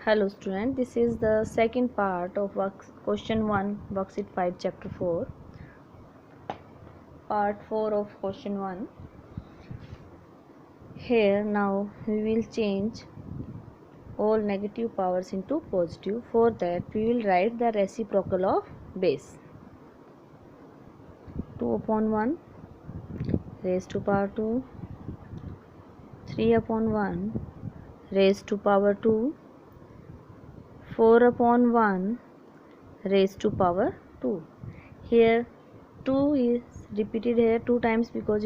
Hello student, this is the second part of question 1 worksheet 5 chapter 4, part 4 of question 1. Here now we will change all negative powers into positive. For that we will write the reciprocal of base. 2 upon 1 raised to power 2, 3 upon 1 raised to power 2, 4 upon 1 raised to power 2. Here 2 is repeated here 2 times because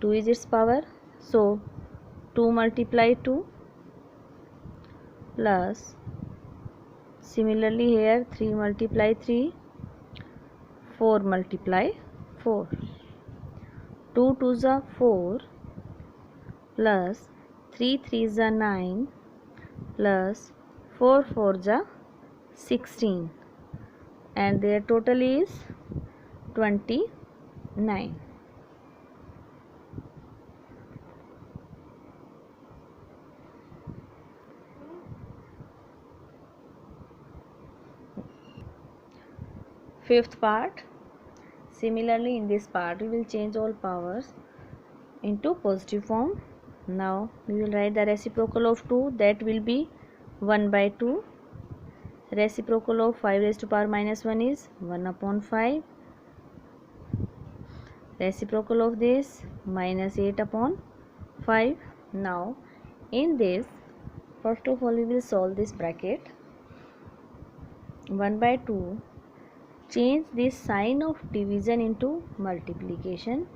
2 is its power. So 2 multiply 2 plus similarly here 3 multiply 3, 4 multiply 4. 2 2s are 4 plus 3 3s are 9 plus 4 4s are 16 and their total is 29. Fifth part. Similarly, in this part we will change all powers into positive form. Now we will write the reciprocal of 2, that will be 1 by 2. Reciprocal of 5 raised to power minus 1 is 1 upon 5. Reciprocal of this minus 8 upon 5. Now in this, first of all we will solve this bracket. 1 by 2, change this sign of division into multiplication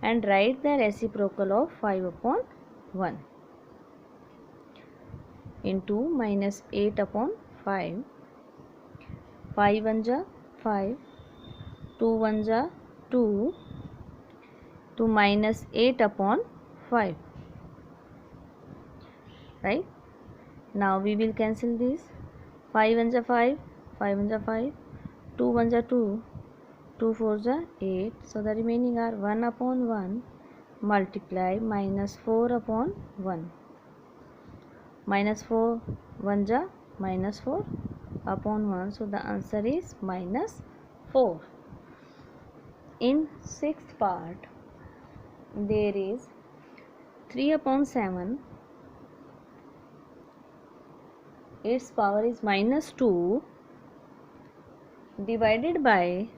and write the reciprocal of 5 upon 1 into minus 8 upon 5. 5 1 ja 5, 2 1 ja 2 to minus 8 upon 5. Right? Now we will cancel this. 5 1 ja 5, 5 1 ja 5, 2 1 ja 2, 2 4 ja 8. So the remaining are 1 upon 1 multiply minus 4 upon 1. Minus 4 1 ja minus 4 upon 1. So the answer is minus 4. In sixth part there is 3 upon 7. Its power is minus 2 divided by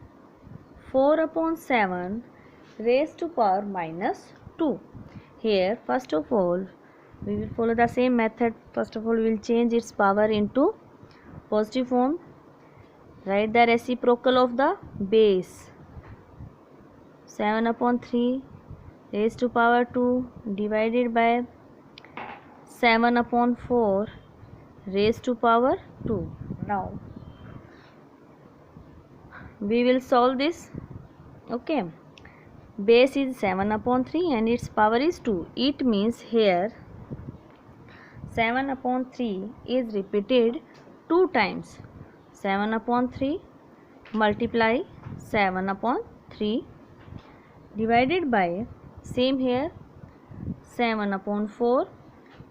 4 upon 7 raised to power minus 2. Here first of all we will follow the same method. First of all we will change its power into positive form. Write the reciprocal of the base. 7 upon 3 raised to power 2 divided by 7 upon 4 raised to power 2. Now we will solve this. Okay, base is 7 upon 3 and its power is 2. It means here 7 upon 3 is repeated 2 times. 7 upon 3 multiply 7 upon 3 divided by same here 7 upon 4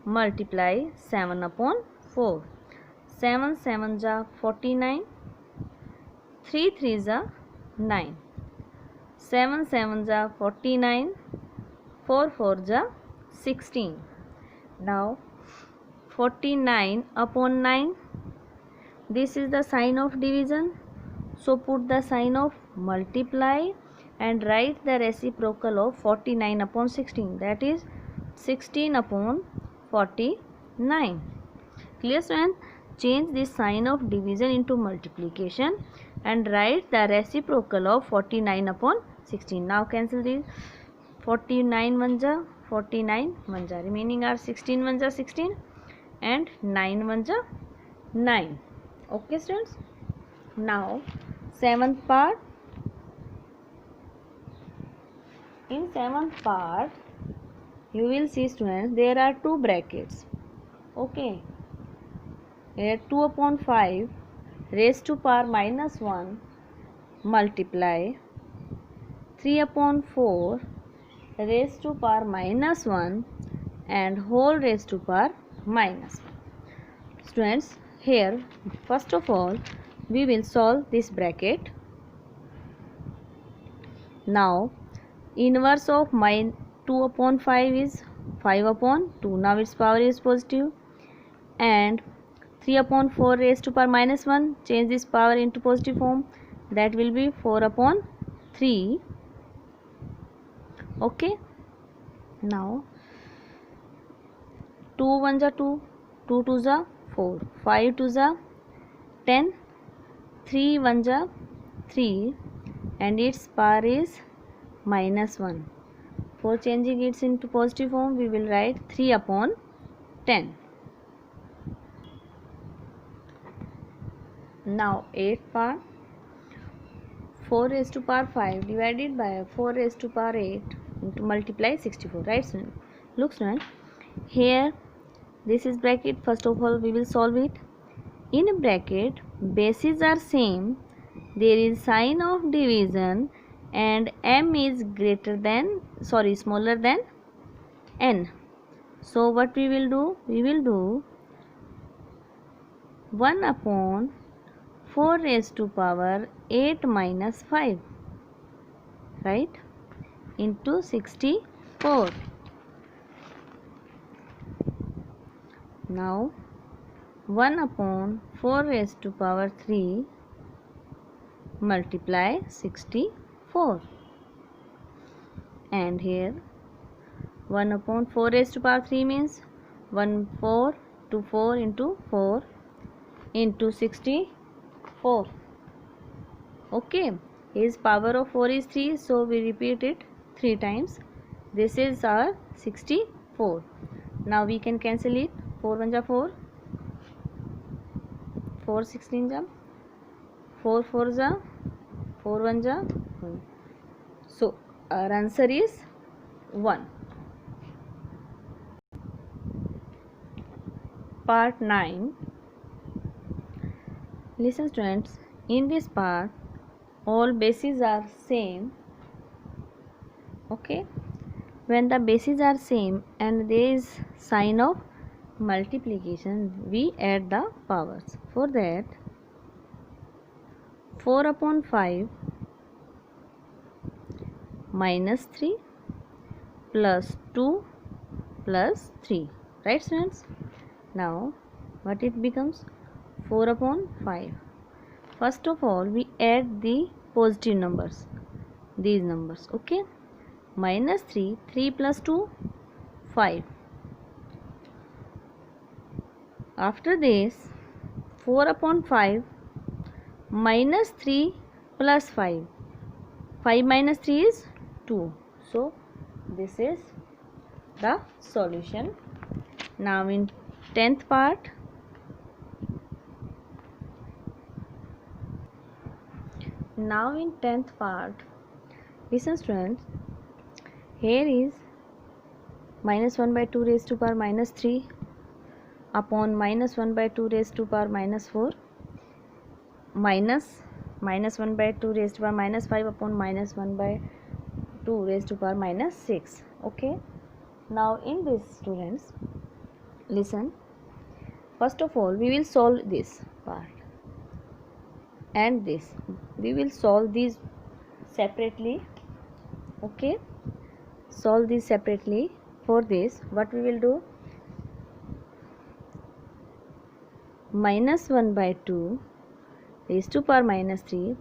multiply 7 upon 4. 7 7 ja 49, 3 3 ja 9. 7 7 ja 49, 4 4 ja 16. Now 49 upon 9, this is the sign of division, so put the sign of multiply and write the reciprocal of 49 upon 16, that is 16 upon 49. Clear student? Change this sign of division into multiplication and write the reciprocal of 49 upon 16. Now cancel this. 49 1 ja 49 1 ja, remaining are 16 1 ja 16 and 9 1 ja 9. Okay students? Now seventh part. In seventh part you will see students there are two brackets. Okay, here 2 upon 5 raised to power minus 1 multiply 3 upon 4 raised to power minus 1 and whole raised to power minus 1. students, here first of all we will solve this bracket. Now inverse of my 2 upon 5 is 5 upon 2. Now its power is positive, and 3 upon 4 raised to power minus 1, change this power into positive form, that will be 4 upon 3. Okay, now 2 1 ja 2, 2 2 ja 4, 5 2 ja 10, 3 1 ja 3, and its power is minus 1. For changing it into positive form, we will write 3 upon 10. Now 8th part, 4 raised to power 5 divided by 4 raised to power 8 into multiply 64. Right, student? Look, student, here this is bracket. First of all we will solve it. In a bracket, bases are same, there is sign of division, and m is smaller than n. So what we will do? We will do 1 upon 4 raised to power 8 minus 5, right, into 64. Now 1 upon 4 raised to power 3 multiply 64, and here 1 upon 4 raised to power 3 means 1 4 to 4 into 4 into 64. Okay, his power of 4 is 3, so we repeat it 3 times. This is our 64. Now we can cancel it. 4 1 ja 4, 4 16 ja 4 4 ja 4 1 ja 1. So our answer is 1. Part 9. Listen, students, in this part all bases are same. Okay, when the bases are same and there is sign of multiplication, we add the powers. For that, 4 upon 5 minus 3 plus 2 plus 3. Right, students? Now what it becomes? 4 upon 5. First of all we add the positive numbers, these numbers. Okay, minus 3, 3 plus 2, 5. After this, 4 upon 5 minus 3 plus 5. 5 minus 3 is 2. So this is the solution. Now in 10th part, listen, students, here is minus 1 by 2 raised to power minus 3 upon minus 1 by 2 raised to power minus 4 minus 1 by 2 raised to power minus 5 upon minus 1 by 2 raised to power minus 6. Okay, now in this, students, listen, first of all we will solve this part, and this we will solve these separately. Okay, solve these separately. For this, what we will do? Minus 1 by 2 raised to power minus 3.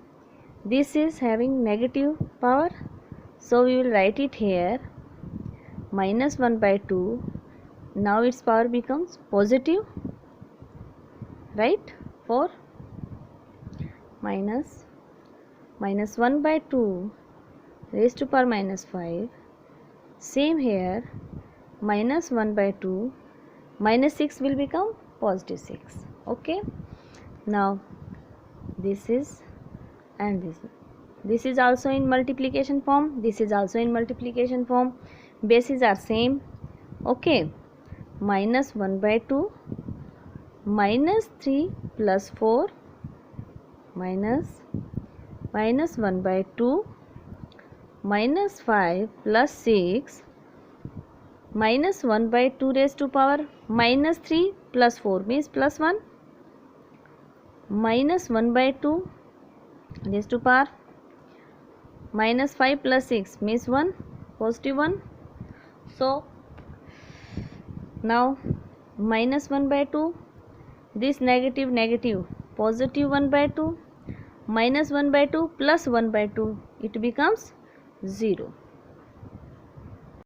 This is having negative power, so we will write it here. Minus 1 by 2. Now its power becomes positive, right? For minus 1 by 2 raised to power minus 5. Same here, minus 1 by 2, minus 6 will become positive 6. Okay, now this is, and this is also in multiplication form, this is also in multiplication form, bases are same. Okay, minus 1 by 2 minus 3 plus 4 minus 1 by 2 minus 5 plus 6 minus 1 by 2 raised to power minus 3 plus 4 means plus 1, minus 1 by 2 raised to power, minus 5 plus 6 means 1, positive 1. So now minus 1 by 2, this negative negative, positive 1 by 2, minus 1 by 2 plus 1 by 2, it becomes 0.